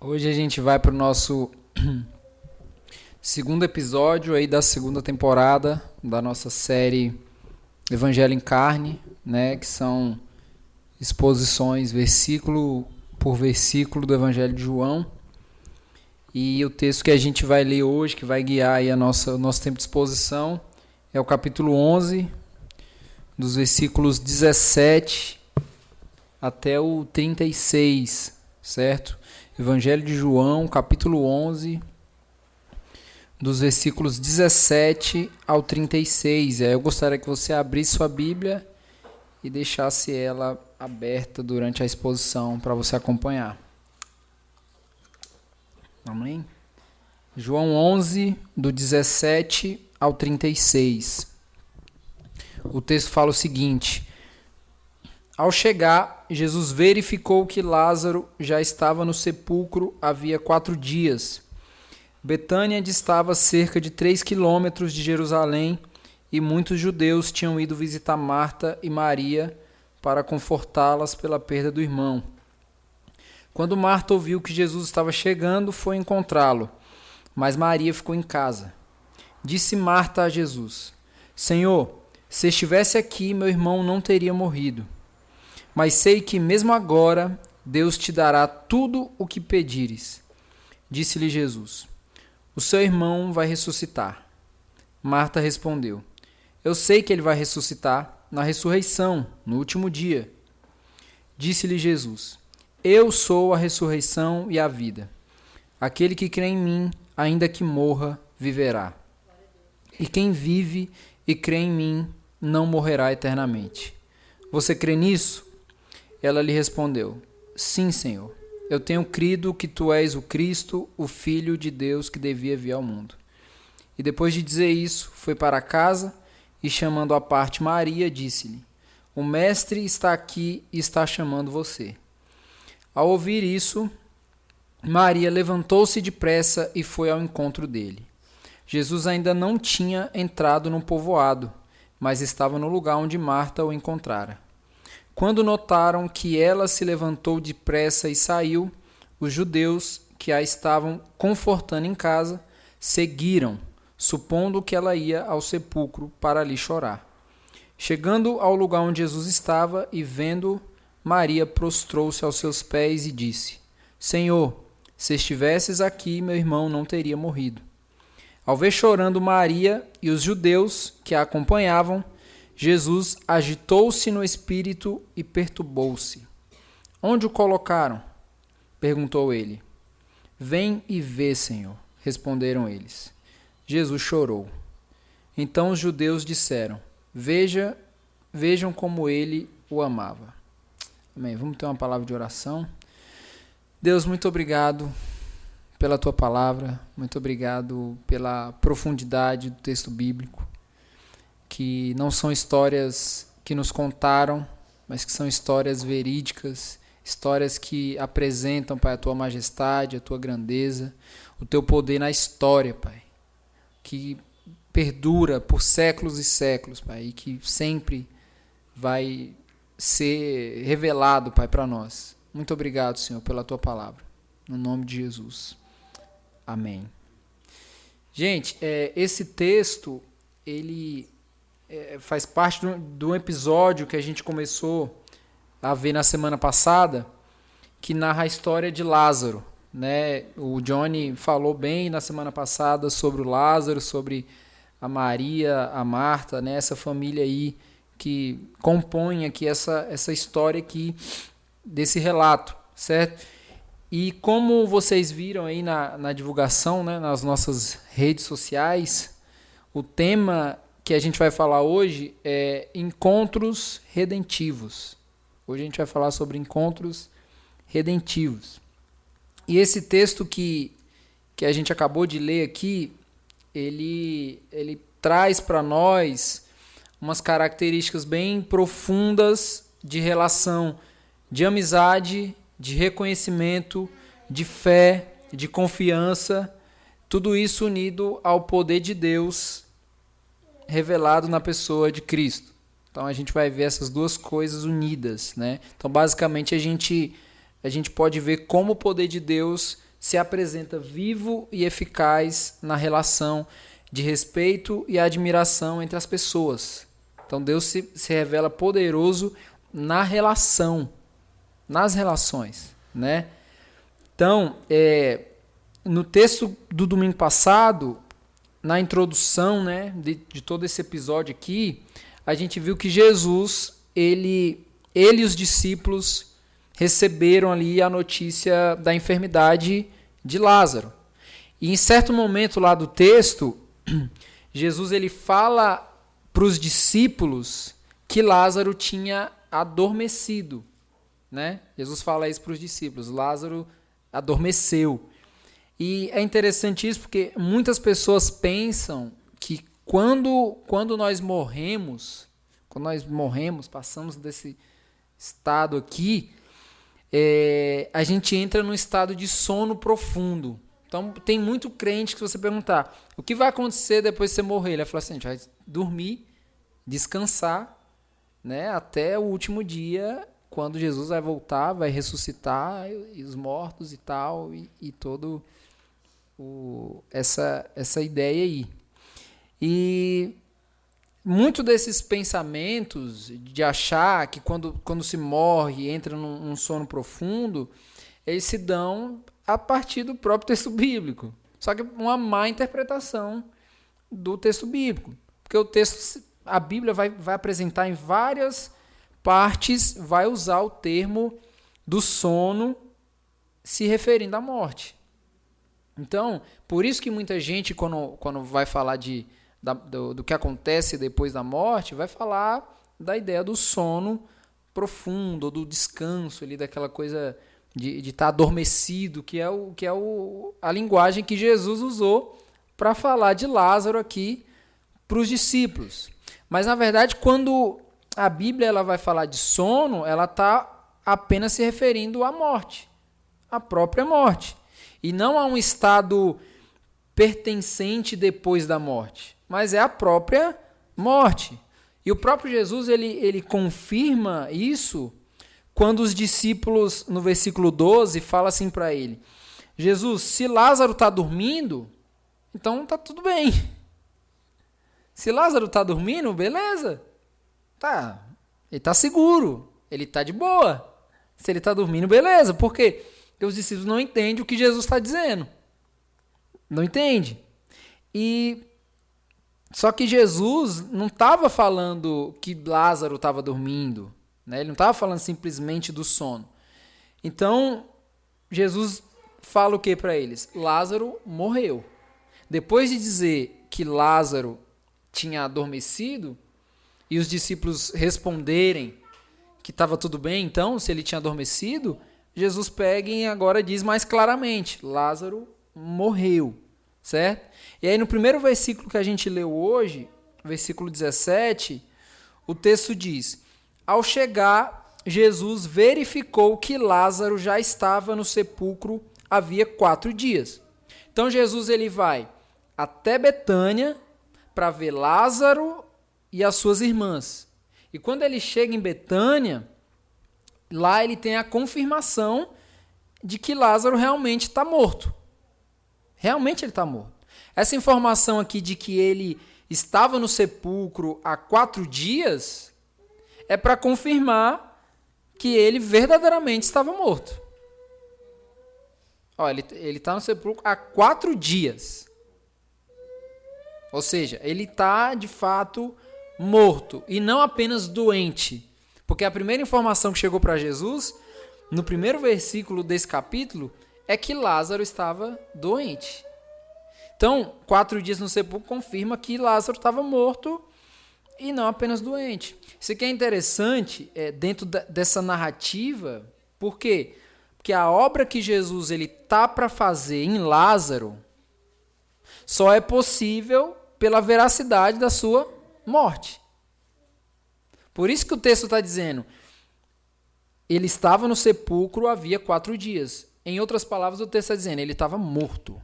Hoje a gente vai para o nosso segundo episódio aí da segunda temporada da nossa série Evangelho em Carne, né, que são exposições versículo por versículo do Evangelho de João. E o texto que a gente vai ler hoje, que vai guiar aí o nosso tempo de exposição, é o capítulo 11, dos versículos 17 até o 36, certo? Evangelho de João, capítulo 11, dos versículos 17 ao 36. Eu gostaria que você abrisse sua Bíblia e deixasse ela aberta durante a exposição para você acompanhar. Amém? João 11, do 17 ao 36. O texto fala o seguinte: Ao chegar, Jesus verificou que Lázaro já estava no sepulcro havia 4 dias. Betânia distava cerca de 3 quilômetros de Jerusalém e muitos judeus tinham ido visitar Marta e Maria para confortá-las pela perda do irmão. Quando Marta ouviu que Jesus estava chegando, foi encontrá-lo, mas Maria ficou em casa. Disse Marta a Jesus: Senhor, se estivesse aqui, meu irmão não teria morrido. Mas sei que mesmo agora Deus te dará tudo o que pedires. Disse-lhe Jesus: O seu irmão vai ressuscitar. Marta respondeu: Eu sei que ele vai ressuscitar na ressurreição, no último dia. Disse-lhe Jesus: Eu sou a ressurreição e a vida. Aquele que crê em mim, ainda que morra, viverá. E quem vive e crê em mim, não morrerá eternamente. Você crê nisso? Ela lhe respondeu: Sim, Senhor. Eu tenho crido que tu és o Cristo, o Filho de Deus que devia vir ao mundo. E depois de dizer isso, foi para casa e, chamando à parte Maria, disse-lhe: O Mestre está aqui e está chamando você. Ao ouvir isso, Maria levantou-se depressa e foi ao encontro dele. Jesus ainda não tinha entrado no povoado, mas estava no lugar onde Marta o encontrara. Quando notaram que ela se levantou depressa e saiu, os judeus que a estavam confortando em casa seguiram, supondo que ela ia ao sepulcro para ali chorar. Chegando ao lugar onde Jesus estava e vendo, Maria prostrou-se aos seus pés e disse: Senhor, se estivesses aqui, meu irmão não teria morrido. Ao ver chorando Maria e os judeus que a acompanhavam, Jesus agitou-se no espírito e perturbou-se. Onde o colocaram? Perguntou ele. Vem e vê, Senhor, responderam eles. Jesus chorou. Então os judeus disseram: Vejam como ele o amava. Amém. Vamos ter uma palavra de oração. Deus, muito obrigado pela tua palavra, muito obrigado pela profundidade do texto bíblico, que não são histórias que nos contaram, mas que são histórias verídicas, histórias que apresentam, Pai, a tua majestade, a tua grandeza, o teu poder na história, Pai, que perdura por séculos e séculos, Pai, e que sempre vai ser revelado, Pai, para nós. Muito obrigado, Senhor, pela tua palavra. No nome de Jesus. Amém. Gente, esse texto, ele faz parte do episódio que a gente começou a ver na semana passada, que narra a história de Lázaro, né? O Johnny falou bem na semana passada sobre o Lázaro, sobre a Maria, a Marta, né? Essa família aí que compõe aqui essa história aqui desse relato, certo? E como vocês viram aí na divulgação, né, nas nossas redes sociais, o tema que a gente vai falar hoje é encontros redentivos. Hoje a gente vai falar sobre encontros redentivos. E esse texto que a gente acabou de ler aqui, ele traz para nós umas características bem profundas de relação, de amizade, de reconhecimento, de fé, de confiança, tudo isso unido ao poder de Deus revelado na pessoa de Cristo. Então a gente vai ver essas duas coisas unidas, né? Então basicamente a gente pode ver como o poder de Deus se apresenta vivo e eficaz na relação de respeito e admiração entre as pessoas. Então Deus se revela poderoso na relação, nas relações, né? Então, no texto do domingo passado, na introdução, né, de todo esse episódio aqui, a gente viu que Jesus, ele e os discípulos receberam ali a notícia da enfermidade de Lázaro. E em certo momento lá do texto, Jesus ele fala para os discípulos que Lázaro tinha adormecido, né? Jesus fala isso para os discípulos, Lázaro adormeceu. E é interessante isso porque muitas pessoas pensam que quando nós morremos, passamos desse estado aqui, a gente entra num estado de sono profundo. Então, tem muito crente que se você perguntar o que vai acontecer depois de você morrer, ele vai falar assim, a gente vai dormir, descansar, né, até o último dia, quando Jesus vai voltar, vai ressuscitar e os mortos e tal, e todo essa ideia aí. E muito desses pensamentos de achar que quando se morre, entra num sono profundo, eles se dão a partir do próprio texto bíblico. Só que uma má interpretação do texto bíblico. Porque o texto, a Bíblia vai apresentar em várias partes, vai usar o termo do sono se referindo à morte. Então, por isso que muita gente, quando vai falar do que acontece depois da morte, vai falar da ideia do sono profundo, do descanso, ali, daquela coisa de estar adormecido, que é a linguagem que Jesus usou para falar de Lázaro aqui para os discípulos. Mas, na verdade, quando a Bíblia ela vai falar de sono, ela está apenas se referindo à morte, à própria morte, e não a um estado pertencente depois da morte, mas é a própria morte. E o próprio Jesus ele confirma isso quando os discípulos, no versículo 12, falam assim para ele, Jesus, se Lázaro está dormindo, então está tudo bem. Se Lázaro está dormindo, beleza. Tá, ele está seguro, ele está de boa. Se ele está dormindo, beleza. Por quê? Porque os discípulos não entendem o que Jesus está dizendo. Não entende? Só que Jesus não estava falando que Lázaro estava dormindo, né? Ele não estava falando simplesmente do sono. Então, Jesus fala o que para eles? Lázaro morreu. Depois de dizer que Lázaro tinha adormecido, e os discípulos responderem que estava tudo bem, então, se ele tinha adormecido, Jesus pega e agora diz mais claramente, Lázaro morreu, certo? E aí no primeiro versículo que a gente leu hoje, versículo 17, o texto diz, ao chegar, Jesus verificou que Lázaro já estava no sepulcro havia 4 dias. Então Jesus ele vai até Betânia para ver Lázaro e as suas irmãs. E quando ele chega em Betânia, lá ele tem a confirmação de que Lázaro realmente está morto. Realmente ele está morto. Essa informação aqui de que ele estava no sepulcro há 4 dias é para confirmar que ele verdadeiramente estava morto. Ó, ele está no sepulcro há 4 dias. Ou seja, ele está de fato morto e não apenas doente. Porque a primeira informação que chegou para Jesus, no primeiro versículo desse capítulo, é que Lázaro estava doente. Então, 4 dias no sepulcro confirma que Lázaro estava morto e não apenas doente. Isso aqui é interessante dentro dessa narrativa. Por quê? Porque a obra que Jesus está para fazer em Lázaro só é possível pela veracidade da sua morte. Por isso que o texto está dizendo, ele estava no sepulcro havia 4 dias. Em outras palavras, o texto está dizendo, ele estava morto.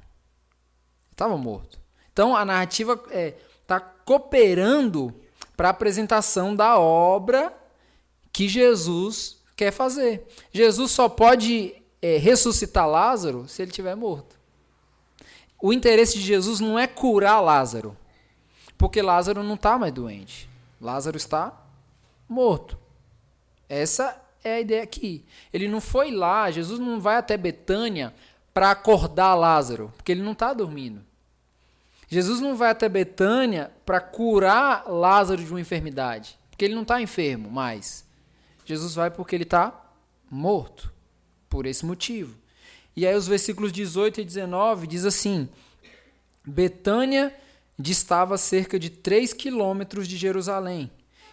Estava morto. Então, a narrativa está cooperando para a apresentação da obra que Jesus quer fazer. Jesus só pode ressuscitar Lázaro se ele estiver morto. O interesse de Jesus não é curar Lázaro, porque Lázaro não está mais doente. Lázaro está morto. Essa é a ideia aqui. Ele não foi lá, Jesus não vai até Betânia para acordar Lázaro, porque ele não está dormindo. Jesus não vai até Betânia para curar Lázaro de uma enfermidade, porque ele não está enfermo mais. Jesus vai porque ele está morto, por esse motivo. E aí os versículos 18 e 19 diz assim: Betânia distava cerca de 3 quilômetros de Jerusalém,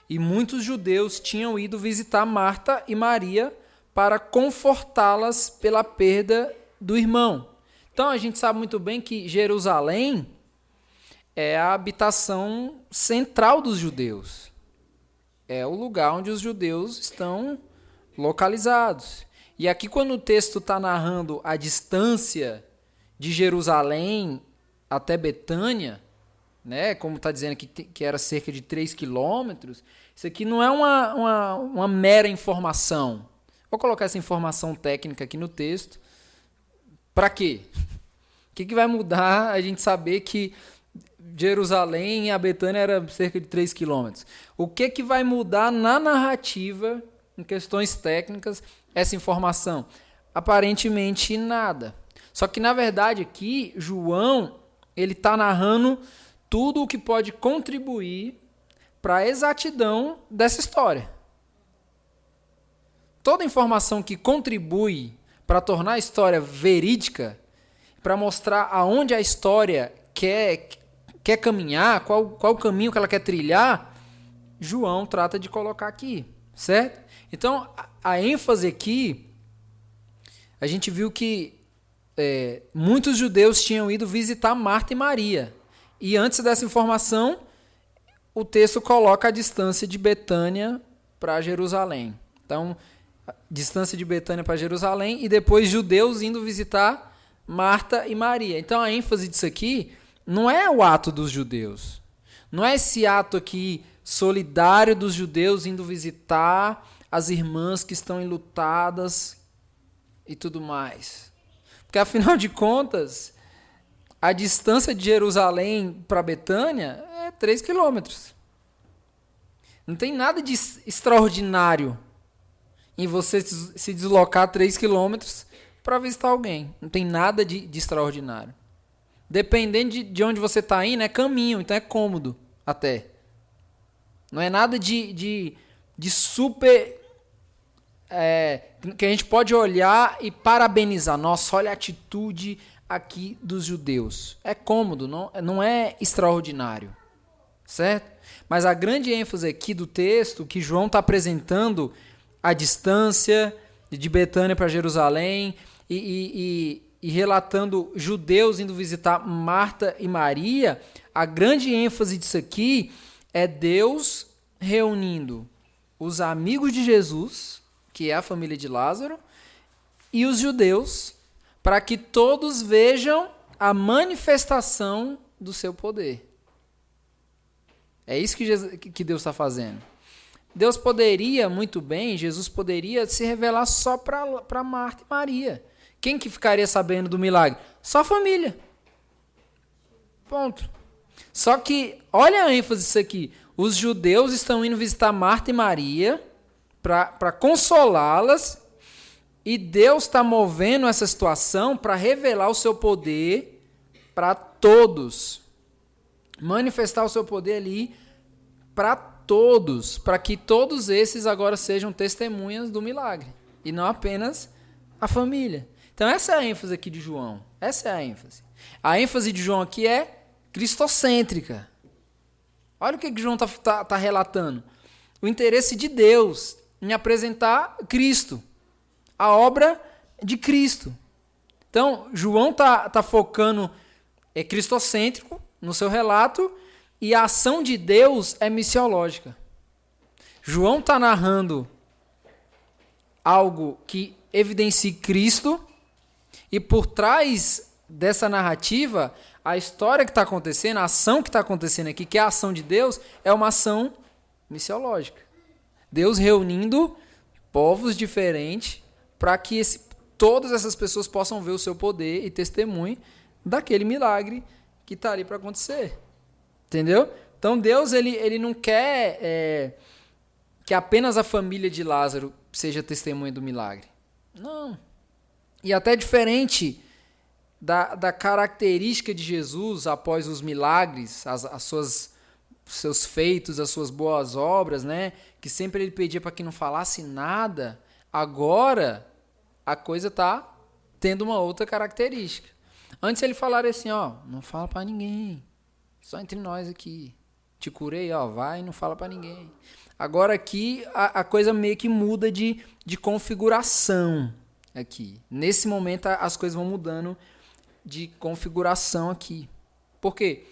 e muitos judeus tinham ido visitar Marta e Maria para confortá-las pela perda do irmão. Então a gente sabe muito bem que Jerusalém é a habitação central dos judeus. É o lugar onde os judeus estão localizados. E aqui, quando o texto está narrando a distância de Jerusalém até Betânia, né, como está dizendo aqui que era cerca de 3 quilômetros, isso aqui não é uma mera informação. Vou colocar essa informação técnica aqui no texto. Para quê? O que vai mudar a gente saber que Jerusalém e a Betânia era cerca de 3 quilômetros? O que vai mudar na narrativa, em questões técnicas, essa informação? Aparentemente nada. Só que, na verdade, aqui, João ele está narrando tudo o que pode contribuir para a exatidão dessa história. Toda informação que contribui para tornar a história verídica, para mostrar aonde a história quer caminhar, qual o caminho que ela quer trilhar, João trata de colocar aqui, certo? Então, a ênfase aqui, a gente viu que muitos judeus tinham ido visitar Marta e Maria. E antes dessa informação, o texto coloca a distância de Betânia para Jerusalém. Então, a distância de Betânia para Jerusalém e depois judeus indo visitar Marta e Maria. Então, a ênfase disso aqui não é o ato dos judeus. Não é esse ato aqui solidário dos judeus indo visitar as irmãs que estão enlutadas e tudo mais. Porque, afinal de contas, a distância de Jerusalém para Betânia é 3 quilômetros. Não tem nada de extraordinário em você se deslocar 3 quilômetros para visitar alguém. Não tem nada de extraordinário. Dependendo de onde você está indo, é caminho, então é cômodo até. Não é nada de super... que a gente pode olhar e parabenizar. Nossa, olha a atitude aqui dos judeus. É cômodo, não é extraordinário. Certo? Mas a grande ênfase aqui do texto, que João está apresentando a distância de Betânia para Jerusalém e relatando judeus indo visitar Marta e Maria, a grande ênfase disso aqui é Deus reunindo os amigos de Jesus, que é a família de Lázaro, e os judeus, para que todos vejam a manifestação do seu poder. É isso que Deus está fazendo. Deus poderia, muito bem, Jesus poderia se revelar só para Marta e Maria. Quem que ficaria sabendo do milagre? Só a família. Ponto. Só que, olha a ênfase disso aqui. Os judeus estão indo visitar Marta e Maria para consolá-las, e Deus está movendo essa situação para revelar o seu poder para todos. Manifestar o seu poder ali para todos, para que todos esses agora sejam testemunhas do milagre, e não apenas a família. Então essa é a ênfase aqui de João. Essa é a ênfase. A ênfase de João aqui é cristocêntrica. Olha o que João está relatando. O interesse de Deus em apresentar Cristo, a obra de Cristo. Então, João está focando cristocêntrico no seu relato, e a ação de Deus é missiológica. João está narrando algo que evidencie Cristo, e por trás dessa narrativa, a história que está acontecendo, a ação que está acontecendo aqui, que é a ação de Deus, é uma ação missiológica. Deus reunindo povos diferentes para que todas essas pessoas possam ver o seu poder e testemunho daquele milagre que está ali para acontecer. Entendeu? Então Deus ele não quer que apenas a família de Lázaro seja testemunha do milagre. Não. E até diferente da característica de Jesus após os milagres, seus feitos, as suas boas obras, né? Que sempre ele pedia para que não falasse nada. Agora a coisa está tendo uma outra característica. Antes ele falaria assim, ó, não fala para ninguém, só entre nós aqui. Te curei, ó, vai e não fala para ninguém. Agora aqui a coisa meio que muda de configuração aqui. Nesse momento as coisas vão mudando de configuração aqui. Por quê?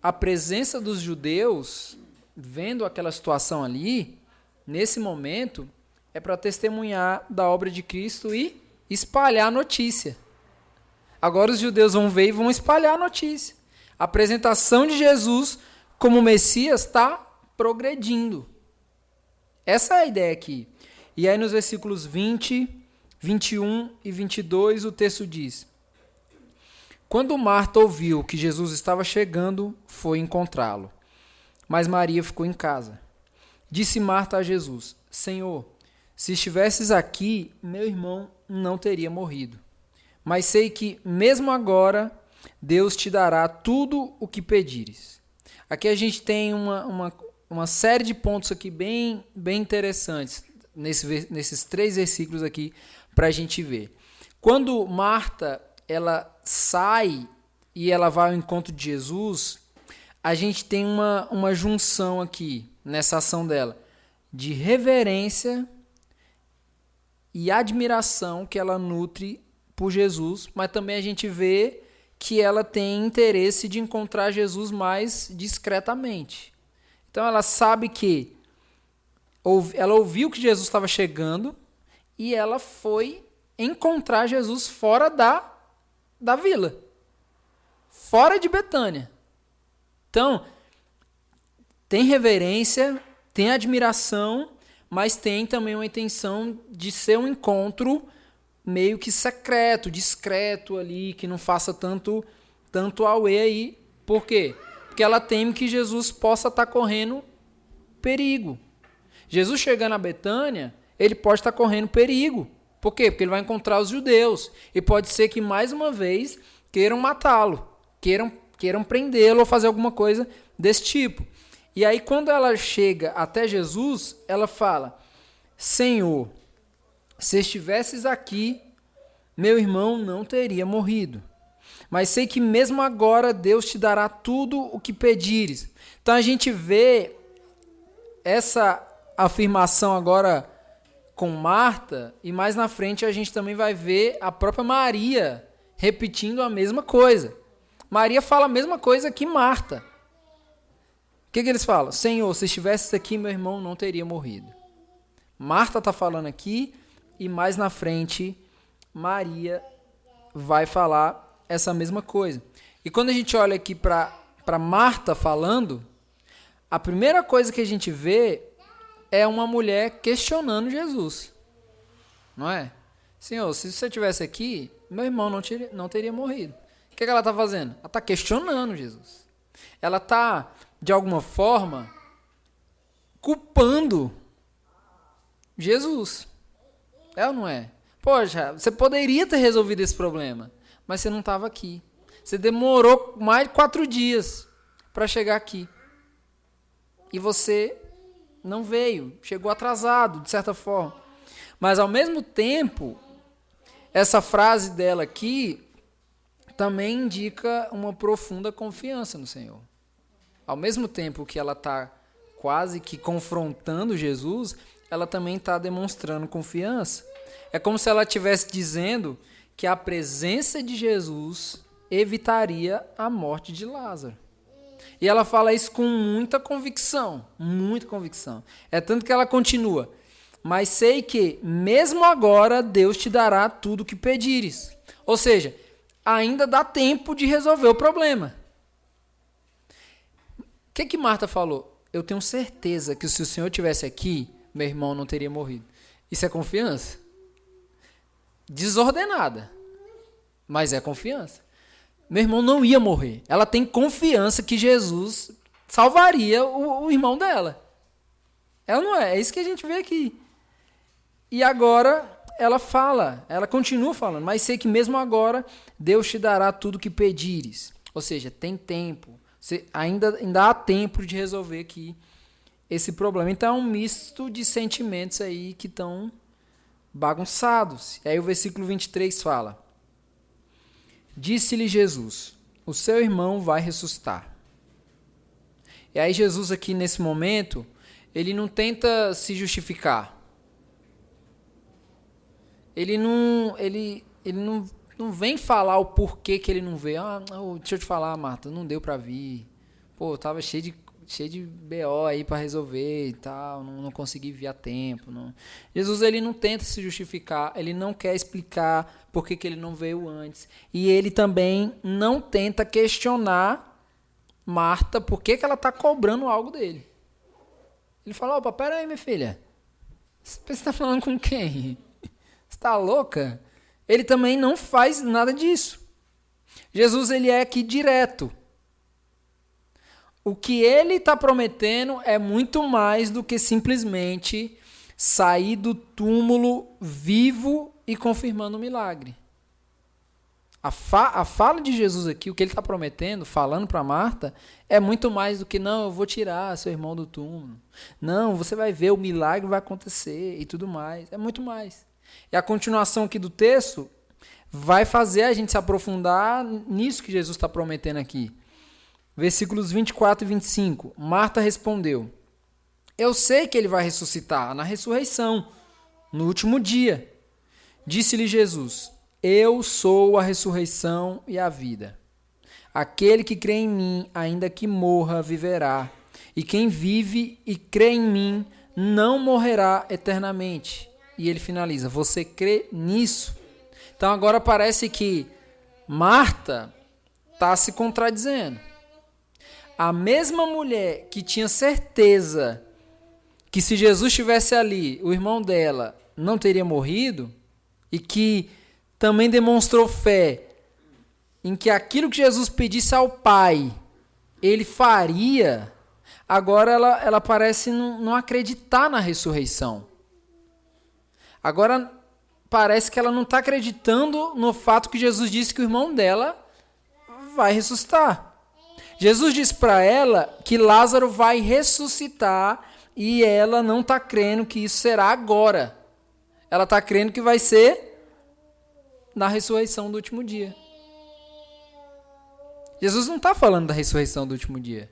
A presença dos judeus, vendo aquela situação ali, nesse momento, é para testemunhar da obra de Cristo e espalhar a notícia. Agora os judeus vão ver e vão espalhar a notícia. A apresentação de Jesus como Messias está progredindo. Essa é a ideia aqui. E aí nos versículos 20, 21 e 22 o texto diz: Quando Marta ouviu que Jesus estava chegando, foi encontrá-lo. Mas Maria ficou em casa. Disse Marta a Jesus: Senhor, se estivesses aqui, meu irmão não teria morrido. Mas sei que, mesmo agora, Deus te dará tudo o que pedires. Aqui a gente tem uma série de pontos aqui bem interessantes nesses 3 versículos aqui para a gente ver. Quando Marta ela sai e ela vai ao encontro de Jesus, a gente tem uma junção aqui nessa ação dela de reverência e admiração que ela nutre por Jesus, mas também a gente vê que ela tem interesse de encontrar Jesus mais discretamente. Então ela sabe que ela ouviu que Jesus estava chegando e ela foi encontrar Jesus fora da vila, fora de Betânia. Então, tem reverência, tem admiração, mas tem também uma intenção de ser um encontro meio que secreto, discreto ali, que não faça tanto auê aí. Por quê? Porque ela teme que Jesus possa estar correndo perigo. Jesus chegando a Betânia, ele pode estar correndo perigo. Por quê? Porque ele vai encontrar os judeus. E pode ser que, mais uma vez, queiram matá-lo, queiram prendê-lo ou fazer alguma coisa desse tipo. E aí, quando ela chega até Jesus, ela fala: Senhor, se estivesses aqui, meu irmão não teria morrido. Mas sei que mesmo agora Deus te dará tudo o que pedires. Então a gente vê essa afirmação agora com Marta, e mais na frente a gente também vai ver a própria Maria repetindo a mesma coisa. Maria fala a mesma coisa que Marta. O que eles falam? Senhor, se estivesses aqui, meu irmão não teria morrido. Marta está falando aqui, e mais na frente Maria vai falar essa mesma coisa. E quando a gente olha aqui para Marta falando, a primeira coisa que a gente vê é uma mulher questionando Jesus. Não é? Senhor, se você estivesse aqui, meu irmão não teria morrido. O que ela está fazendo? Ela está questionando Jesus. Ela está, de alguma forma, culpando Jesus. É ou não é? Poxa, você poderia ter resolvido esse problema, mas você não estava aqui. Você demorou mais de 4 dias para chegar aqui. E você não veio, chegou atrasado, de certa forma. Mas, ao mesmo tempo, essa frase dela aqui também indica uma profunda confiança no Senhor. Ao mesmo tempo que ela está quase que confrontando Jesus, ela também está demonstrando confiança. É como se ela estivesse dizendo que a presença de Jesus evitaria a morte de Lázaro. E ela fala isso com muita convicção, muita convicção. É tanto que ela continua: mas sei que, mesmo agora, Deus te dará tudo o que pedires. Ou seja, ainda dá tempo de resolver o problema. O que Marta falou? Eu tenho certeza que se o Senhor estivesse aqui, meu irmão não teria morrido. Isso é confiança? desordenada, mas é confiança. Meu irmão não ia morrer. Ela tem confiança que Jesus salvaria o irmão dela. Ela não é. É isso que a gente vê aqui. E agora ela continua falando, mas sei que mesmo agora Deus te dará tudo o que pedires. Ou seja, tem tempo. Ainda há tempo de resolver aqui esse problema. Então é um misto de sentimentos aí que estão bagunçados. E aí o versículo 23 fala: Disse-lhe Jesus, o seu irmão vai ressuscitar. E aí Jesus aqui nesse momento, ele não tenta se justificar. Ele não vem falar o porquê que ele não veio. Deixa eu te falar, Marta, não deu pra vir. Pô, tava cheio de BO aí pra resolver e tal, não consegui vir a tempo. Não. Jesus, ele não tenta se justificar, ele não quer explicar por que ele não veio antes. E ele também não tenta questionar Marta por que ela tá cobrando algo dele. Ele fala, opa, pera aí, minha filha. Você tá falando com quem? Você tá louca? Ele também não faz nada disso. Jesus, ele é aqui direto. O que ele está prometendo é muito mais do que simplesmente sair do túmulo vivo e confirmando o milagre. A fala de Jesus aqui, o que ele está prometendo, falando para Marta, é muito mais do que, não, eu vou tirar seu irmão do túmulo. Não, você vai ver, o milagre vai acontecer e tudo mais. É muito mais. E a continuação aqui do texto vai fazer a gente se aprofundar nisso que Jesus está prometendo aqui. Versículos 24 e 25. Marta respondeu, eu sei que ele vai ressuscitar na ressurreição, no último dia. Disse-lhe Jesus, eu sou a ressurreição e a vida. Aquele que crê em mim, ainda que morra, viverá. E quem vive e crê em mim, não morrerá eternamente. E ele finaliza, você crê nisso? Então agora parece que Marta está se contradizendo. A mesma mulher que tinha certeza que se Jesus estivesse ali, o irmão dela não teria morrido, e que também demonstrou fé em que aquilo que Jesus pedisse ao Pai, ele faria, agora ela parece não acreditar na ressurreição. Agora parece que ela não está acreditando no fato que Jesus disse que o irmão dela vai ressuscitar. Jesus disse para ela que Lázaro vai ressuscitar e ela não está crendo que isso será agora. Ela está crendo que vai ser na ressurreição do último dia. Jesus não está falando da ressurreição do último dia.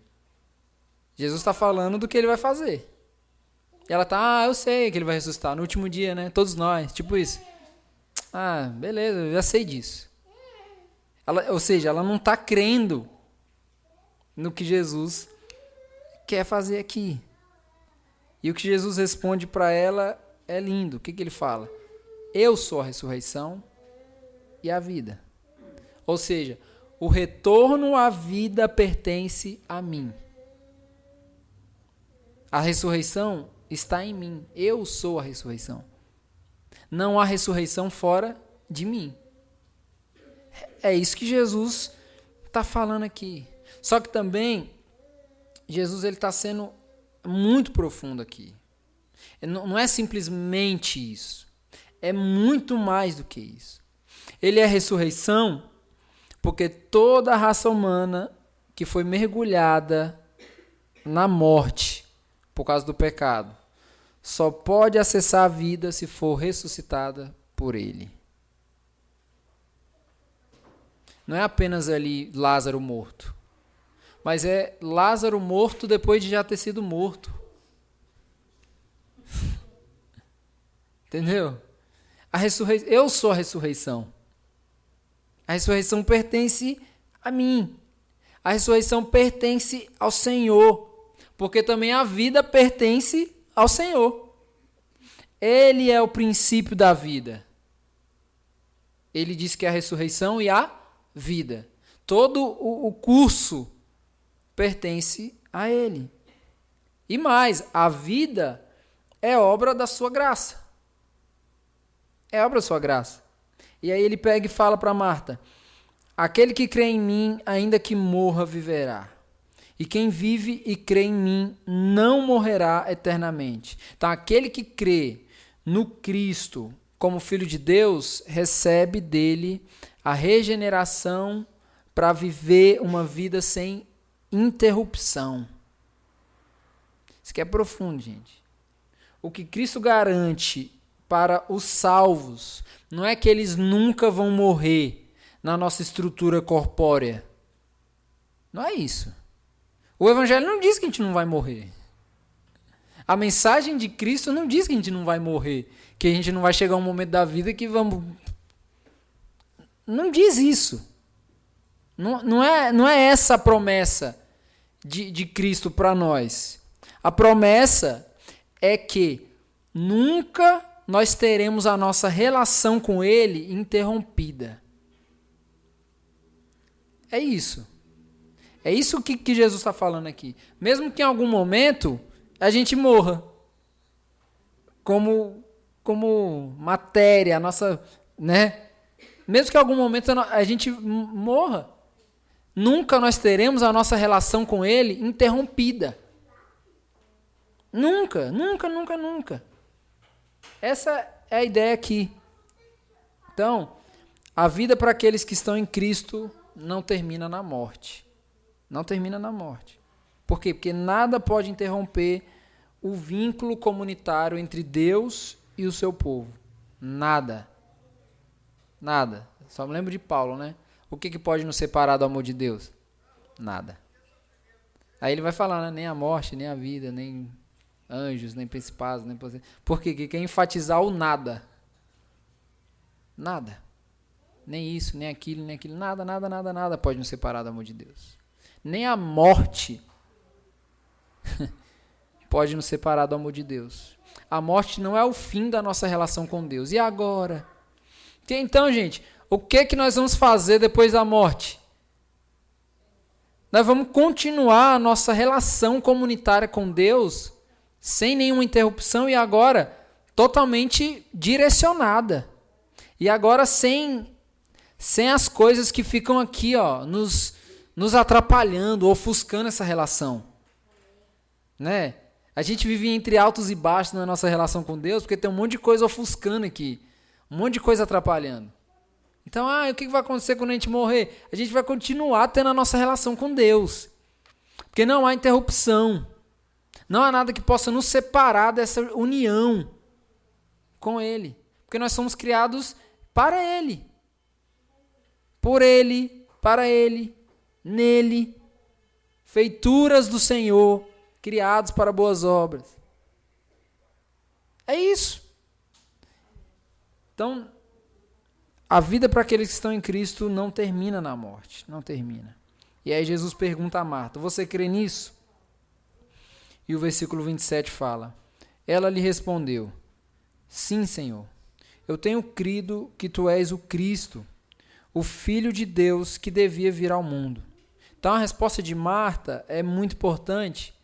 Jesus está falando do que ele vai fazer. E ela está, eu sei que ele vai ressuscitar no último dia, né? Todos nós, tipo isso. Beleza, eu já sei disso. Ou seja, ela não está crendo no que Jesus quer fazer aqui. E o que Jesus responde para ela é lindo. O que ele fala? Eu sou a ressurreição e a vida. Ou seja, o retorno à vida pertence a mim. A ressurreição está em mim. Eu sou a ressurreição. Não há ressurreição fora de mim. É isso que Jesus está falando aqui. Só que também, Jesus está sendo muito profundo aqui. Não é simplesmente isso. É muito mais do que isso. Ele é a ressurreição porque toda a raça humana que foi mergulhada na morte por causa do pecado só pode acessar a vida se for ressuscitada por ele. Não é apenas ali Lázaro morto. Mas é Lázaro morto depois de já ter sido morto. Entendeu? Eu sou a ressurreição. A ressurreição pertence a mim. A ressurreição pertence ao Senhor. Porque também a vida pertence ao Senhor. Ele é o princípio da vida. Ele diz que é a ressurreição e a vida. Todo o curso pertence a ele. E mais, a vida é obra da sua graça. É obra da sua graça. E aí ele pega e fala para Marta: aquele que crê em mim, ainda que morra, viverá. E quem vive e crê em mim não morrerá eternamente. Então, aquele que crê no Cristo como Filho de Deus, recebe dele a regeneração para viver uma vida sem interrupção. Isso aqui é profundo, gente. O que Cristo garante para os salvos não é que eles nunca vão morrer na nossa estrutura corpórea. Não é isso. O Evangelho não diz que a gente não vai morrer. A mensagem de Cristo não diz que a gente não vai morrer, que a gente não vai chegar um momento da vida que vamos... Não diz isso. Não é essa a promessa de Cristo para nós. A promessa é que nunca nós teremos a nossa relação com Ele interrompida. É isso. É isso que Jesus está falando aqui. Mesmo que em algum momento a gente morra. Como matéria, a nossa, né? Mesmo que em algum momento a gente morra, nunca nós teremos a nossa relação com Ele interrompida. Nunca, nunca, nunca, nunca. Essa é a ideia aqui. Então, a vida para aqueles que estão em Cristo não termina na morte. Não termina na morte. Por quê? Porque nada pode interromper o vínculo comunitário entre Deus e o seu povo. Nada. Nada. Só me lembro de Paulo, né? O que pode nos separar do amor de Deus? Nada. Aí ele vai falar, né? Nem a morte, nem a vida, nem anjos, nem principados, nem... Por quê? Porque quer enfatizar o nada. Nada. Nem isso, nem aquilo, nem aquilo. Nada, nada, nada, nada pode nos separar do amor de Deus. Nem a morte pode nos separar do amor de Deus. A morte não é o fim da nossa relação com Deus. E agora? Então, gente, o que nós vamos fazer depois da morte? Nós vamos continuar a nossa relação comunitária com Deus sem nenhuma interrupção e agora totalmente direcionada. E agora sem as coisas que ficam aqui, ó, nos atrapalhando, ofuscando essa relação. Né? A gente vive entre altos e baixos na nossa relação com Deus, porque tem um monte de coisa ofuscando aqui, um monte de coisa atrapalhando. Então, o que vai acontecer quando a gente morrer? A gente vai continuar tendo a nossa relação com Deus, porque não há interrupção, não há nada que possa nos separar dessa união com Ele, porque nós somos criados para Ele, por Ele, para Ele, nele, feituras do Senhor, criados para boas obras. É isso. Então, a vida para aqueles que estão em Cristo não termina na morte, não termina. E aí Jesus pergunta a Marta: você crê nisso? E o versículo 27 fala: ela lhe respondeu: sim, Senhor, eu tenho crido que tu és o Cristo, o Filho de Deus que devia vir ao mundo. Então a resposta de Marta é muito importante,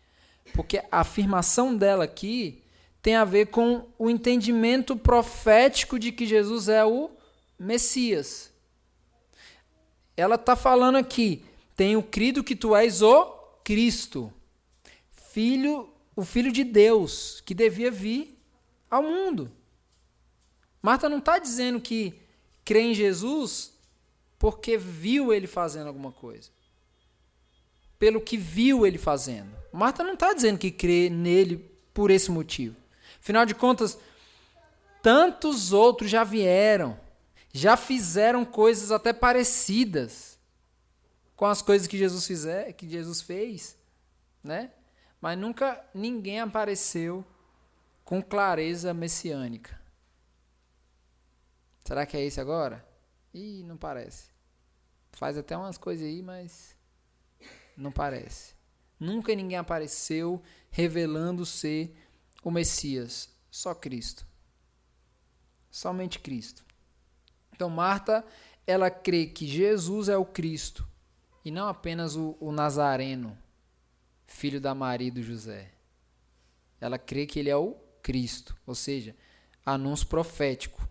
porque a afirmação dela aqui tem a ver com o entendimento profético de que Jesus é o Messias. Ela está falando aqui: tenho crido que tu és o Cristo, o Filho de Deus, que devia vir ao mundo. Marta não está dizendo que crê em Jesus porque viu ele fazendo alguma coisa, pelo que viu ele fazendo. Marta não está dizendo que crê nele por esse motivo. Afinal de contas, tantos outros já vieram, já fizeram coisas até parecidas com as coisas que Jesus fez, né? Mas nunca ninguém apareceu com clareza messiânica. Será que é esse agora? Ih, não parece. Faz até umas coisas aí, mas não parece. Nunca ninguém apareceu revelando ser o Messias. Só Cristo. Somente Cristo. Então Marta, ela crê que Jesus é o Cristo e não apenas o Nazareno, filho da Maria e do José. Ela crê que ele é o Cristo, ou seja, anúncio profético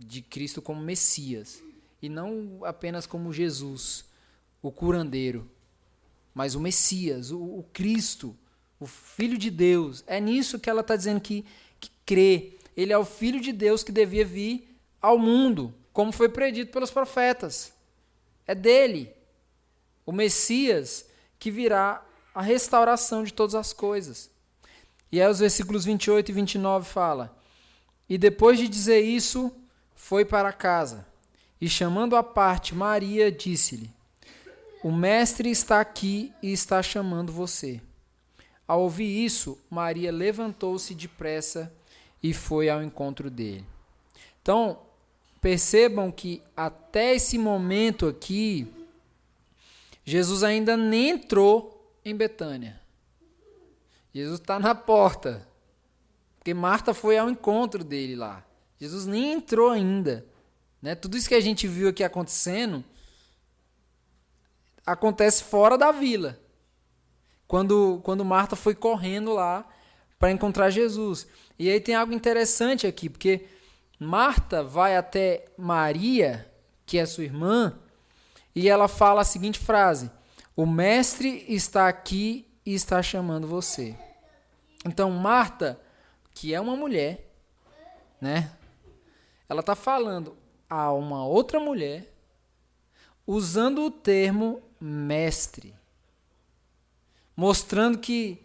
de Cristo como Messias. E não apenas como Jesus, o curandeiro, mas o Messias, o Cristo, o Filho de Deus. É nisso que ela está dizendo que crê. Ele é o Filho de Deus que devia vir ao mundo, como foi predito pelos profetas. É dele, o Messias, que virá a restauração de todas as coisas. E aí os versículos 28 e 29 fala: E depois de dizer isso, foi para casa. E chamando à parte Maria, disse-lhe: O mestre está aqui e está chamando você. Ao ouvir isso, Maria levantou-se depressa e foi ao encontro dele. Então, percebam que até esse momento aqui, Jesus ainda nem entrou em Betânia. Jesus está na porta, porque Marta foi ao encontro dele lá. Jesus nem entrou ainda. Né? Tudo isso que a gente viu aqui acontecendo acontece fora da vila. Quando Marta foi correndo lá para encontrar Jesus. E aí tem algo interessante aqui, porque Marta vai até Maria, que é sua irmã, e ela fala a seguinte frase: O mestre está aqui e está chamando você. Então Marta, que é uma mulher, né? Ela está falando a uma outra mulher, usando o termo mestre, mostrando que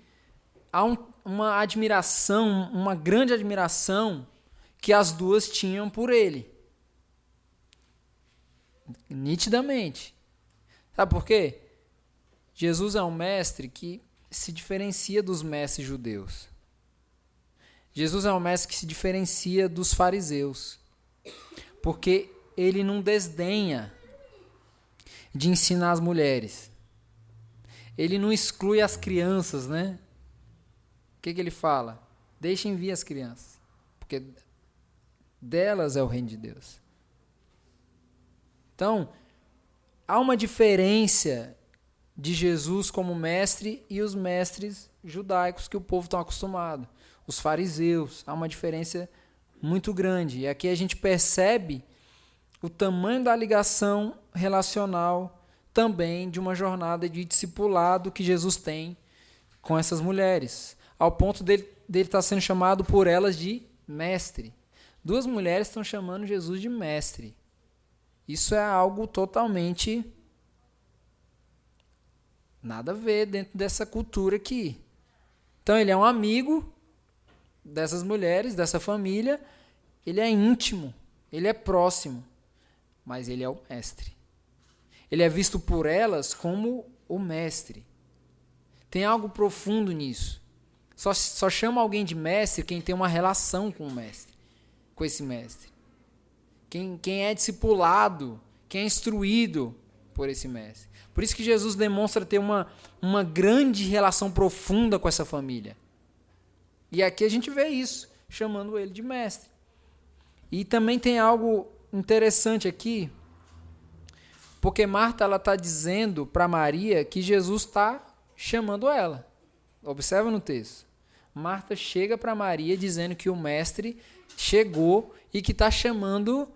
há uma admiração, uma grande admiração que as duas tinham por ele. Nitidamente. Sabe por quê? Jesus é um mestre que se diferencia dos mestres judeus. Jesus é um mestre que se diferencia dos fariseus, porque ele não desdenha de ensinar as mulheres. Ele não exclui as crianças, né? O que ele fala? Deixem vir as crianças, porque delas é o reino de Deus. Então, há uma diferença de Jesus como mestre e os mestres judaicos que o povo está acostumado. Os fariseus, há uma diferença muito grande. E aqui a gente percebe o tamanho da ligação relacional também de uma jornada de discipulado que Jesus tem com essas mulheres, ao ponto dele estar sendo chamado por elas de mestre. Duas mulheres estão chamando Jesus de mestre. Isso é algo totalmente nada a ver dentro dessa cultura aqui. Então ele é um amigo dessas mulheres, dessa família, ele é íntimo, ele é próximo, mas ele é o mestre. Ele é visto por elas como o mestre. Tem algo profundo nisso. Só chama alguém de mestre quem tem uma relação com o mestre, com esse mestre. Quem é discipulado, quem é instruído por esse mestre. Por isso que Jesus demonstra ter uma grande relação profunda com essa família. E aqui a gente vê isso, chamando ele de mestre. E também tem algo interessante aqui, porque Marta está dizendo para Maria que Jesus está chamando ela. Observa no texto. Marta chega para Maria dizendo que o mestre chegou e que está chamando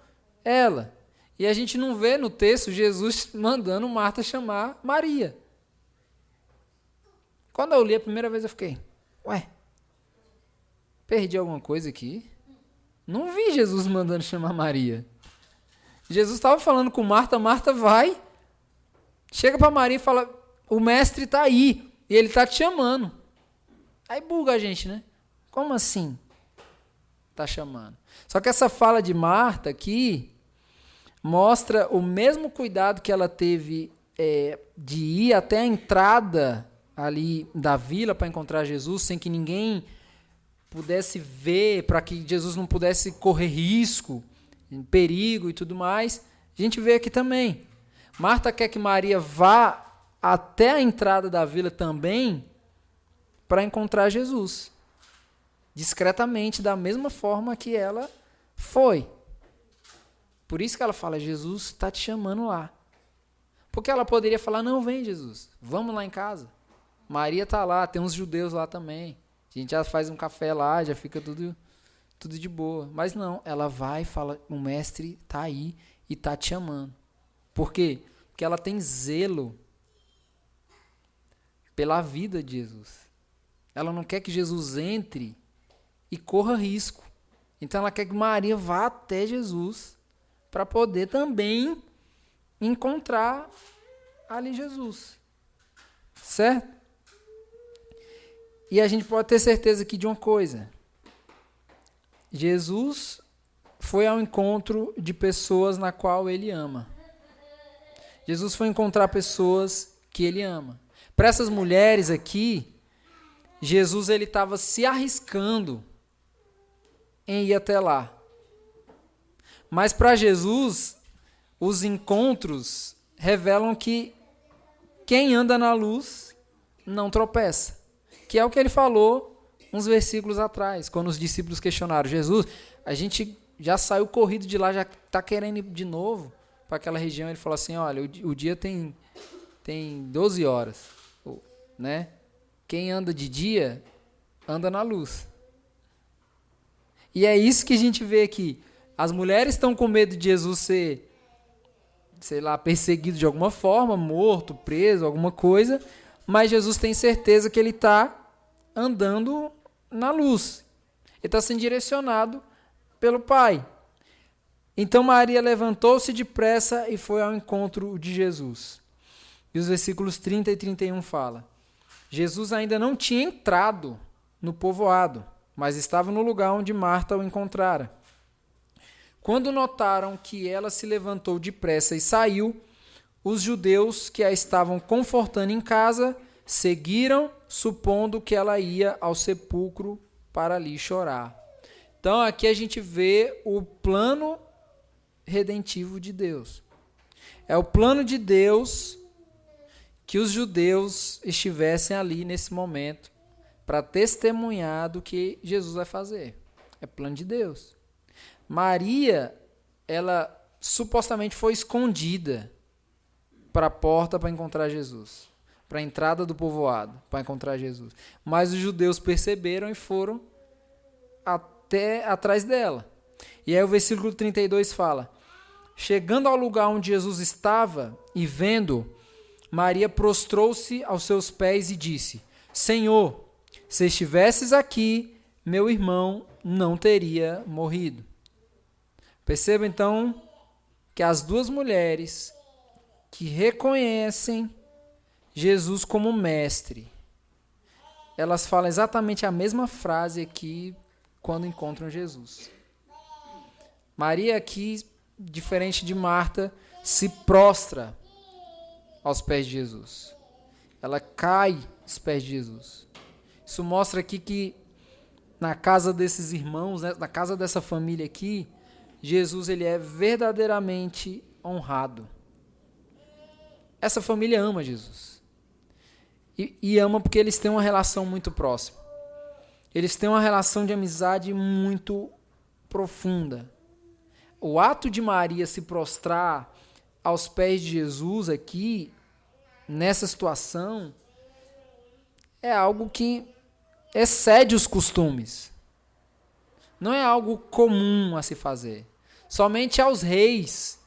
ela. E a gente não vê no texto Jesus mandando Marta chamar Maria. Quando eu li a primeira vez eu fiquei, ué, perdi alguma coisa aqui? Não vi Jesus mandando chamar Maria. Jesus estava falando com Marta, Marta vai, chega para Maria e fala, o mestre está aí, e ele está te chamando. Aí buga a gente, né? Como assim? Está chamando. Só que essa fala de Marta aqui mostra o mesmo cuidado que ela teve de ir até a entrada ali da vila para encontrar Jesus, sem que ninguém pudesse ver, para que Jesus não pudesse correr risco, perigo e tudo mais. A gente vê aqui também. Marta quer que Maria vá até a entrada da vila também para encontrar Jesus. Discretamente, da mesma forma que ela foi. Por isso que ela fala, Jesus está te chamando lá. Porque ela poderia falar, não, vem Jesus, vamos lá em casa. Maria está lá, tem uns judeus lá também. A gente já faz um café lá, já fica tudo tudo de boa. Mas não, ela vai e fala, o mestre está aí e está te amando. Por quê? Porque ela tem zelo pela vida de Jesus. Ela não quer que Jesus entre e corra risco. Então ela quer que Maria vá até Jesus para poder também encontrar ali Jesus. Certo? E a gente pode ter certeza aqui de uma coisa. Jesus foi ao encontro de pessoas na qual ele ama. Jesus foi encontrar pessoas que ele ama. Para essas mulheres aqui, Jesus ele estava se arriscando em ir até lá. Mas para Jesus, os encontros revelam que quem anda na luz não tropeça. Que é o que ele falou uns versículos atrás, quando os discípulos questionaram Jesus, a gente já saiu corrido de lá, já está querendo ir de novo para aquela região. Ele falou assim, olha, o dia tem 12 horas, né? Quem anda de dia, anda na luz. E é isso que a gente vê aqui. As mulheres estão com medo de Jesus ser, sei lá, perseguido de alguma forma, morto, preso, alguma coisa, mas Jesus tem certeza que ele está andando na luz. Ele está sendo direcionado pelo Pai. Então Maria levantou-se depressa e foi ao encontro de Jesus. E os versículos 30 e 31 falam: Jesus ainda não tinha entrado no povoado, mas estava no lugar onde Marta o encontrara. Quando notaram que ela se levantou depressa e saiu, os judeus que a estavam confortando em casa seguiram, supondo que ela ia ao sepulcro para ali chorar. Então aqui a gente vê o plano redentivo de Deus. É o plano de Deus que os judeus estivessem ali nesse momento para testemunhar do que Jesus vai fazer. É plano de Deus. Maria, ela supostamente foi escondida para a porta para encontrar Jesus, para a entrada do povoado para encontrar Jesus. Mas os judeus perceberam e foram até atrás dela. E aí o versículo 32 fala: chegando ao lugar onde Jesus estava e vendo, Maria prostrou-se aos seus pés e disse: Senhor, se estivesses aqui, meu irmão não teria morrido. Perceba então que as duas mulheres que reconhecem Jesus como mestre, elas falam exatamente a mesma frase aqui quando encontram Jesus. Maria aqui, diferente de Marta, se prostra aos pés de Jesus. Ela cai aos pés de Jesus. Isso mostra aqui que na casa desses irmãos, né, na casa dessa família aqui, Jesus ele é verdadeiramente honrado. Essa família ama Jesus. E ama porque eles têm uma relação muito próxima. Eles têm uma relação de amizade muito profunda. O ato de Maria se prostrar aos pés de Jesus aqui, nessa situação, é algo que excede os costumes. Não é algo comum a se fazer. Somente aos reis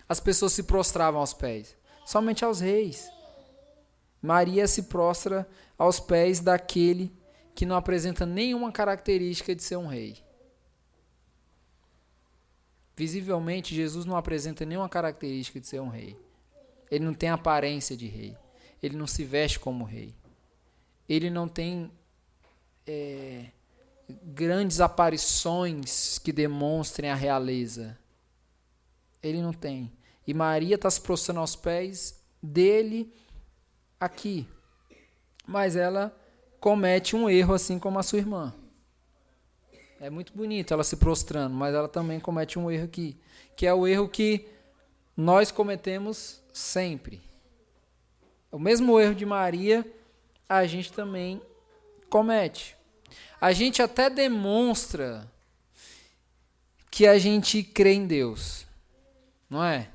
as pessoas se prostravam aos pés. Somente aos reis. Maria se prostra aos pés daquele que não apresenta nenhuma característica de ser um rei. Visivelmente, Jesus não apresenta nenhuma característica de ser um rei. Ele não tem aparência de rei. Ele não se veste como rei. Ele não tem grandes aparições que demonstrem a realeza. Ele não tem. E Maria está se prostrando aos pés dele aqui. Mas ela comete um erro assim como a sua irmã. É muito bonito ela se prostrando, mas ela também comete um erro aqui, que é o erro que nós cometemos sempre. O mesmo erro de Maria, a gente também comete. A gente até demonstra que a gente crê em Deus, não é?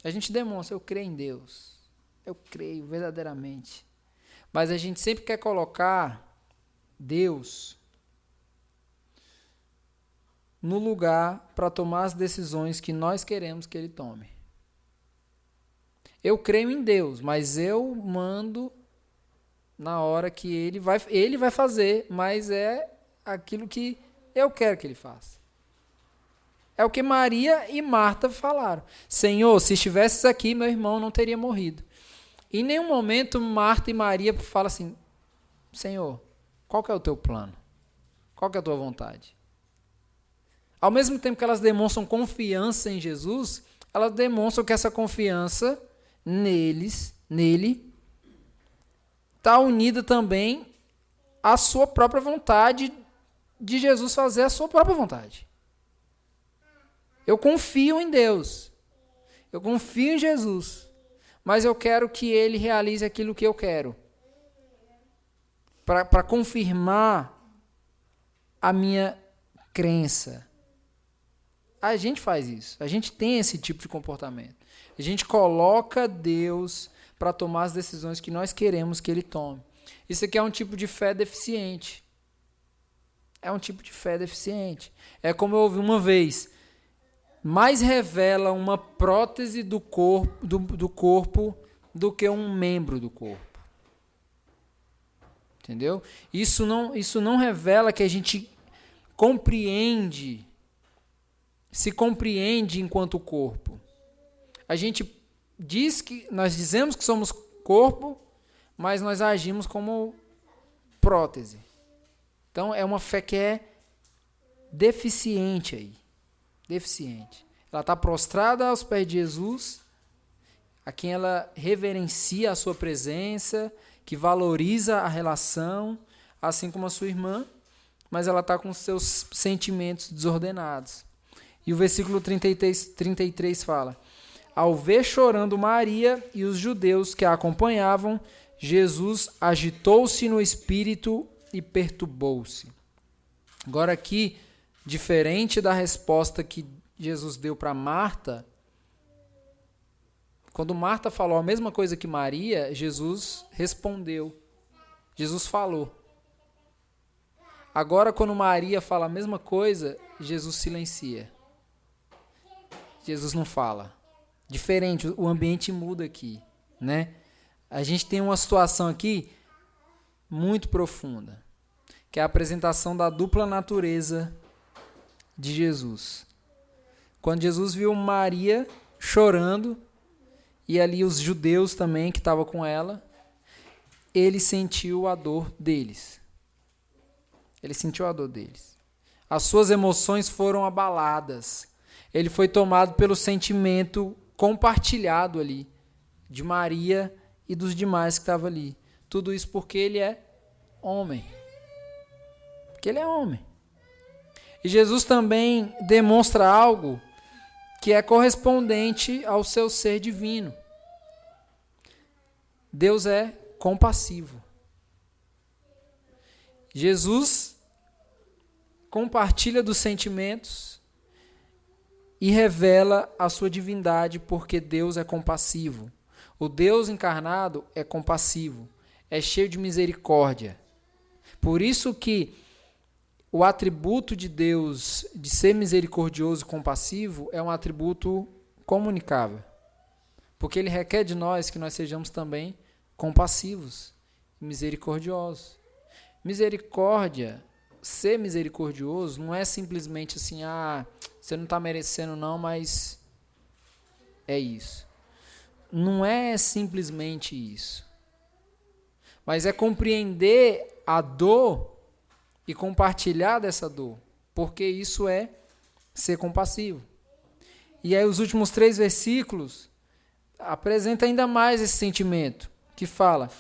A gente demonstra, eu creio em Deus, eu creio verdadeiramente. Mas a gente sempre quer colocar Deus no lugar para tomar as decisões que nós queremos que ele tome. Eu creio em Deus, mas eu mando na hora que ele vai fazer, mas é aquilo que eu quero que ele faça. É o que Maria e Marta falaram. Senhor, se estivesses aqui, meu irmão não teria morrido. Em nenhum momento Marta e Maria falam assim, Senhor, qual que é o teu plano? Qual que é a tua vontade? Ao mesmo tempo que elas demonstram confiança em Jesus, elas demonstram que essa confiança nele, está unida também à sua própria vontade de Jesus fazer a sua própria vontade. Eu confio em Deus. Eu confio em Jesus. Mas eu quero que ele realize aquilo que eu quero. Para confirmar a minha crença. A gente faz isso. A gente tem esse tipo de comportamento. A gente coloca Deus para tomar as decisões que nós queremos que ele tome. Isso aqui é um tipo de fé deficiente. É um tipo de fé deficiente. É como eu ouvi uma vez. Mais revela uma prótese do corpo do que um membro do corpo. Entendeu? Isso não revela que a gente se compreende enquanto corpo. A gente nós dizemos que somos corpo, mas nós agimos como prótese. Então é uma fé que é deficiente aí. Deficiente. Ela está prostrada aos pés de Jesus, a quem ela reverencia a sua presença, que valoriza a relação, assim como a sua irmã, mas ela está com seus sentimentos desordenados. E o versículo 33 fala, ao ver chorando Maria e os judeus que a acompanhavam, Jesus agitou-se no espírito e perturbou-se. Agora aqui, diferente da resposta que Jesus deu para Marta, quando Marta falou a mesma coisa que Maria, Jesus respondeu. Jesus falou. Agora, quando Maria fala a mesma coisa, Jesus silencia. Jesus não fala. Diferente, o ambiente muda aqui, né? A gente tem uma situação aqui muito profunda, que é a apresentação da dupla natureza de Jesus. Quando Jesus viu Maria chorando, e ali os judeus também que estavam com ela, ele sentiu a dor deles. Ele sentiu a dor deles. As suas emoções foram abaladas. Ele foi tomado pelo sentimento compartilhado ali, de Maria e dos demais que estavam ali. Tudo isso porque ele é homem. Porque ele é homem. E Jesus também demonstra algo que é correspondente ao seu ser divino. Deus é compassivo. Jesus compartilha dos sentimentos e revela a sua divindade porque Deus é compassivo. O Deus encarnado é compassivo, é cheio de misericórdia. Por isso que o atributo de Deus de ser misericordioso e compassivo é um atributo comunicável. Porque ele requer de nós que nós sejamos também compassivos e misericordiosos. Misericórdia, ser misericordioso, não é simplesmente assim, você não está merecendo não, mas é isso. Não é simplesmente isso. Mas é compreender a dor e compartilhar dessa dor, porque isso é ser compassivo. E aí os últimos 3 versículos apresentam ainda mais esse sentimento, que fala,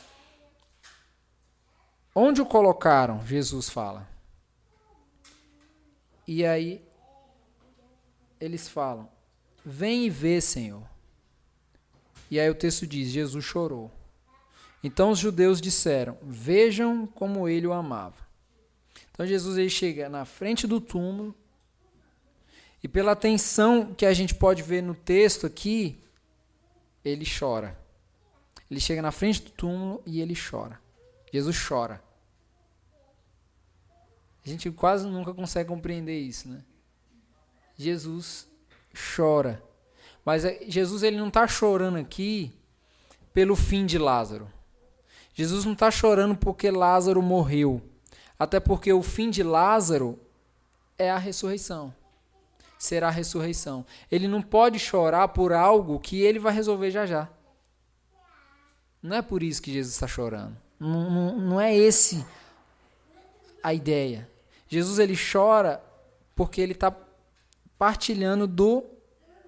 onde o colocaram? Jesus fala. E aí eles falam, vem e vê, Senhor. E aí o texto diz, Jesus chorou. Então os judeus disseram, vejam como ele o amava. Então Jesus ele chega na frente do túmulo e pela tensão que a gente pode ver no texto aqui, ele chora. Ele chega na frente do túmulo e ele chora. Jesus chora. A gente quase nunca consegue compreender isso, né? Jesus chora. Mas Jesus ele não está chorando aqui pelo fim de Lázaro. Jesus não está chorando porque Lázaro morreu. Até porque o fim de Lázaro é a ressurreição. Será a ressurreição. Ele não pode chorar por algo que ele vai resolver já já. Não é por isso que Jesus está chorando. Não é esse a ideia. Jesus ele chora porque ele está partilhando do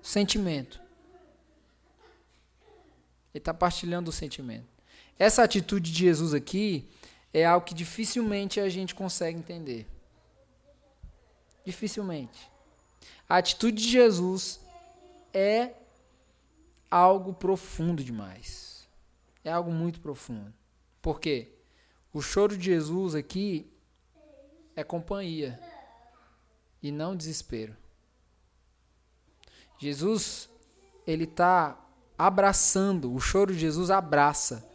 sentimento. Ele está partilhando do sentimento. Essa atitude de Jesus aqui é algo que dificilmente a gente consegue entender. Dificilmente. A atitude de Jesus é algo profundo demais. É algo muito profundo. Por quê? O choro de Jesus aqui é companhia e não desespero. Jesus, ele está abraçando. O choro de Jesus abraça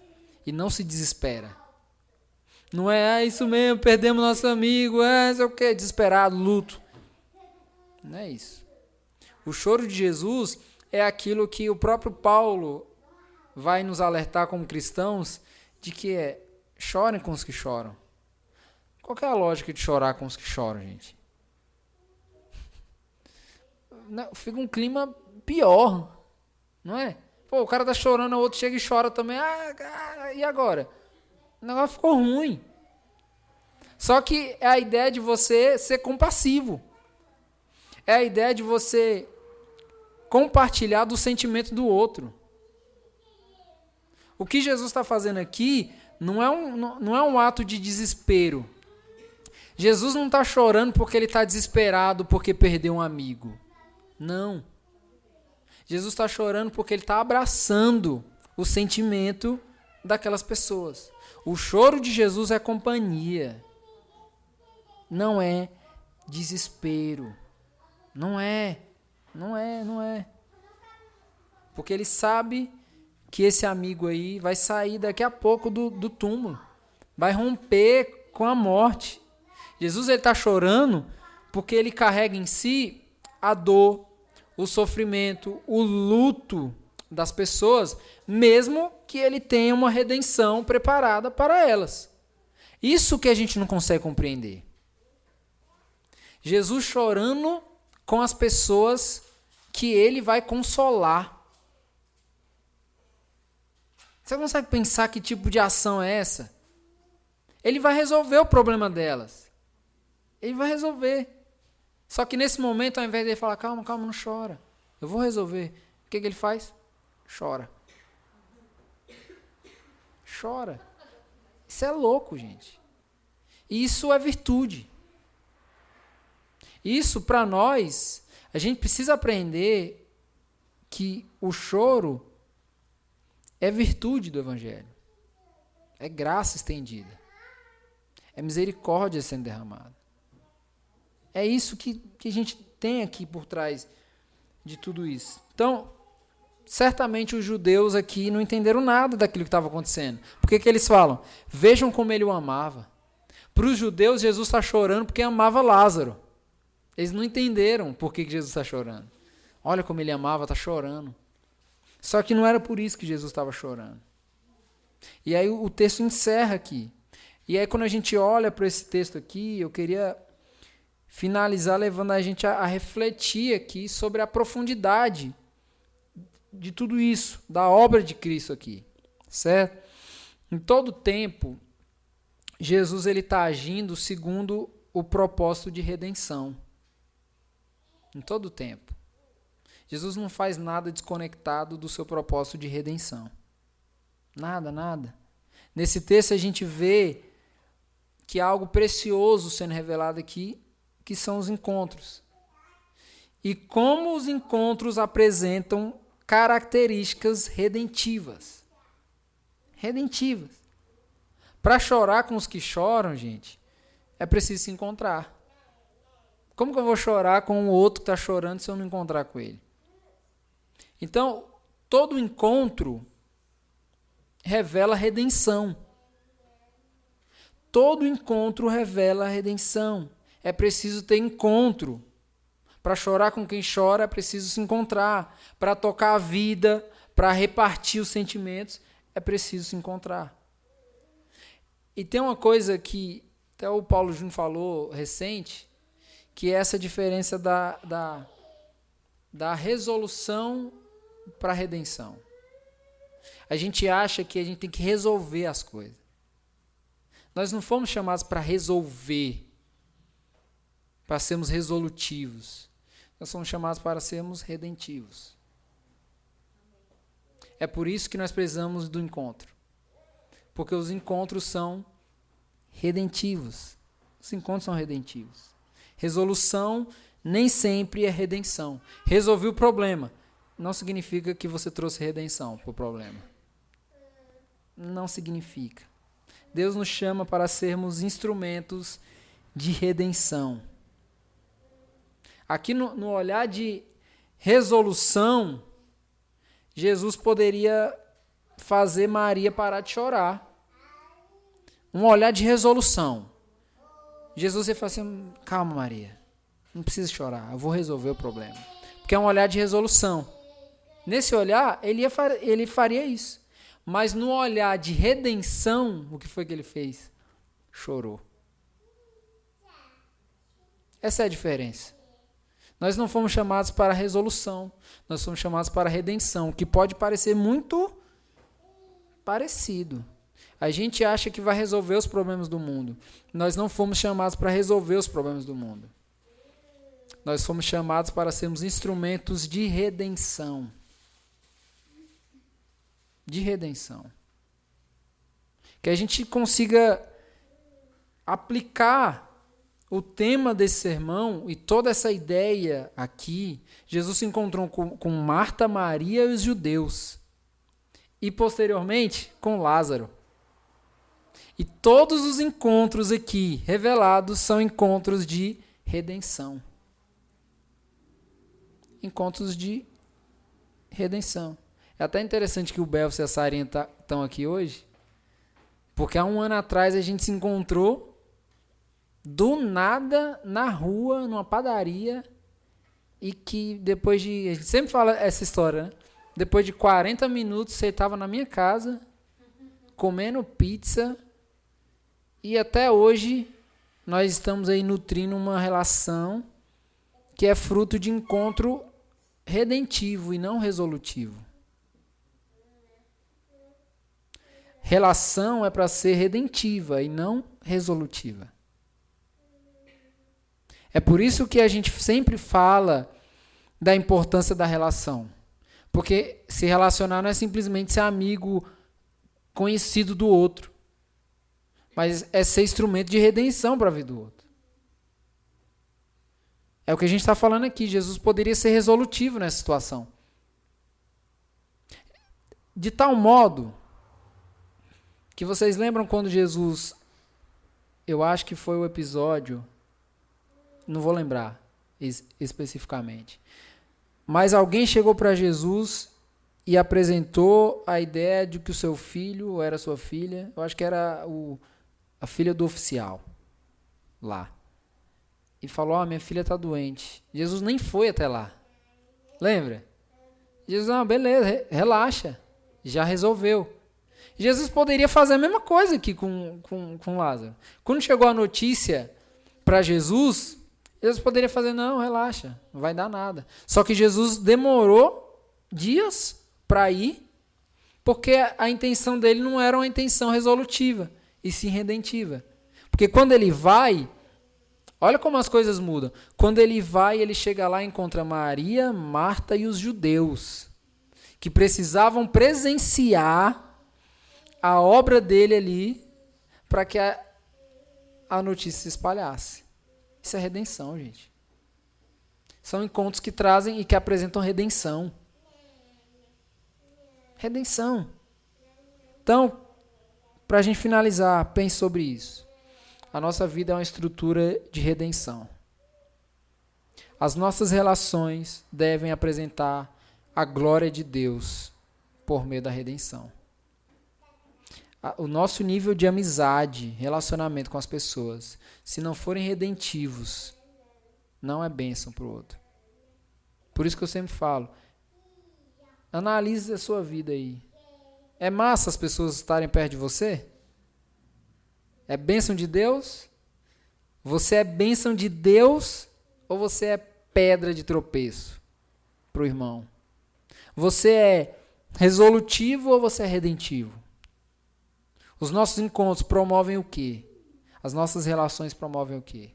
e não se desespera. Não é isso mesmo, perdemos nosso amigo, sei o quê, desesperado, luto. Não é isso. O choro de Jesus é aquilo que o próprio Paulo vai nos alertar como cristãos de que chorem com os que choram. Qual que é a lógica de chorar com os que choram, gente? Não, fica um clima pior, não é? Pô, o cara tá chorando, o outro chega e chora também. E agora? O negócio ficou ruim. Só que é a ideia de você ser compassivo. É a ideia de você compartilhar do sentimento do outro. O que Jesus está fazendo aqui não é um ato de desespero. Jesus não está chorando porque ele está desesperado porque perdeu um amigo. Não. Jesus está chorando porque ele está abraçando o sentimento daquelas pessoas. O choro de Jesus é companhia. Não é desespero. Não é. Porque ele sabe que esse amigo aí vai sair daqui a pouco do túmulo. Vai romper com a morte. Jesus está chorando porque ele carrega em si a dor, o sofrimento, o luto das pessoas, mesmo que ele tenha uma redenção preparada para elas. Isso que a gente não consegue compreender. Jesus chorando com as pessoas que ele vai consolar. Você consegue pensar que tipo de ação é essa? Ele vai resolver o problema delas. Ele vai resolver. Só que nesse momento, ao invés de ele falar, calma, não chora. Eu vou resolver. O que ele faz? Chora. Chora. Isso é louco, gente. Isso é virtude. Isso, para nós, a gente precisa aprender que o choro é virtude do Evangelho. É graça estendida. É misericórdia sendo derramada. É isso que a gente tem aqui por trás de tudo isso. Então, certamente os judeus aqui não entenderam nada daquilo que estava acontecendo. Por que eles falam? Vejam como ele o amava. Para os judeus, Jesus está chorando porque amava Lázaro. Eles não entenderam por que Jesus está chorando. Olha como ele amava, está chorando. Só que não era por isso que Jesus estava chorando. E aí o texto encerra aqui. E aí quando a gente olha para esse texto aqui, eu queria finalizar levando a gente a refletir aqui sobre a profundidade de tudo isso, da obra de Cristo aqui, certo? Em todo tempo, Jesus ele está agindo segundo o propósito de redenção. Em todo tempo. Jesus não faz nada desconectado do seu propósito de redenção. Nada. Nesse texto a gente vê que há algo precioso sendo revelado aqui, que são os encontros. E como os encontros apresentam características redentivas. Redentivas. Para chorar com os que choram, gente, é preciso se encontrar. Como que eu vou chorar com o outro que está chorando se eu não encontrar com ele? Então, todo encontro revela redenção. Todo encontro revela redenção. É preciso ter encontro Para chorar com quem chora é preciso se encontrar. Para tocar a vida, para repartir os sentimentos, é preciso se encontrar. E tem uma coisa que até o Paulo Júnior falou recente, que é essa diferença da resolução para a redenção. A gente acha que a gente tem que resolver as coisas. Nós não fomos chamados para resolver, para sermos resolutivos. Nós somos chamados para sermos redentivos. É por isso que nós precisamos do encontro. Porque os encontros são redentivos. Os encontros são redentivos. Resolução nem sempre é redenção. Resolvi o problema. Não significa que você trouxe redenção para o problema. Não significa. Deus nos chama para sermos instrumentos de redenção. Aqui no olhar de resolução, Jesus poderia fazer Maria parar de chorar. Um olhar de resolução. Jesus ia falar assim, calma Maria, não precisa chorar, eu vou resolver o problema. Porque é um olhar de resolução. Nesse olhar, ele faria isso. Mas no olhar de redenção, o que foi que ele fez? Chorou. Essa é a diferença. Nós não fomos chamados para resolução, nós fomos chamados para redenção, que pode parecer muito parecido. A gente acha que vai resolver os problemas do mundo. Nós não fomos chamados para resolver os problemas do mundo. Nós fomos chamados para sermos instrumentos de redenção. De redenção. Que a gente consiga aplicar o tema desse sermão e toda essa ideia aqui. Jesus se encontrou com Marta, Maria e os judeus. E posteriormente com Lázaro. E todos os encontros aqui revelados são encontros de redenção. Encontros de redenção. É até interessante que o Belvis e a Sarinha estão aqui hoje, porque há um ano atrás a gente se encontrou do nada na rua, numa padaria, e que depois de... A gente sempre fala essa história, né? Depois de 40 minutos você estava na minha casa, comendo pizza, e até hoje nós estamos aí nutrindo uma relação que é fruto de encontro redentivo e não resolutivo. Relação é para ser redentiva e não resolutiva. É por isso que a gente sempre fala da importância da relação. Porque se relacionar não é simplesmente ser amigo conhecido do outro, mas é ser instrumento de redenção para a vida do outro. É o que a gente está falando aqui. Jesus poderia ser resolutivo nessa situação. De tal modo que vocês lembram quando Jesus, eu acho que foi o episódio, não vou lembrar especificamente, mas alguém chegou para Jesus e apresentou a ideia de que o seu filho, ou era sua filha, eu acho que era a filha do oficial lá. E falou, minha filha está doente. Jesus nem foi até lá. Lembra? Jesus, não, beleza, relaxa, já resolveu. Jesus poderia fazer a mesma coisa aqui com Lázaro. Quando chegou a notícia para Jesus, Jesus poderia fazer, não, relaxa, não vai dar nada. Só que Jesus demorou dias para ir, porque a intenção dele não era uma intenção resolutiva, e sim redentiva. Porque quando ele vai, olha como as coisas mudam. Quando ele vai, ele chega lá e encontra Maria, Marta e os judeus, que precisavam presenciar a obra dele ali para que a notícia se espalhasse. Isso é redenção, gente. São encontros que trazem e que apresentam redenção. Redenção. Então, para a gente finalizar, pense sobre isso. A nossa vida é uma estrutura de redenção. As nossas relações devem apresentar a glória de Deus por meio da redenção. O nosso nível de amizade, relacionamento com as pessoas, se não forem redentivos, não é bênção para o outro. Por isso que eu sempre falo, analise a sua vida aí. É massa as pessoas estarem perto de você? É bênção de Deus? Você é bênção de Deus ou você é pedra de tropeço para o irmão? Você é resolutivo ou você é redentivo? Os nossos encontros promovem o quê? As nossas relações promovem o quê?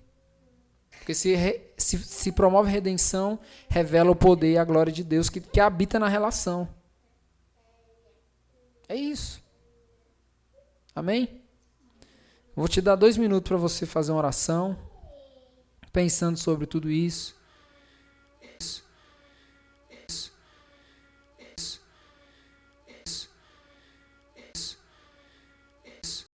Porque se promove redenção, revela o poder e a glória de Deus que habita na relação. É isso. Amém? Vou te dar 2 minutos para você fazer uma oração, pensando sobre tudo isso.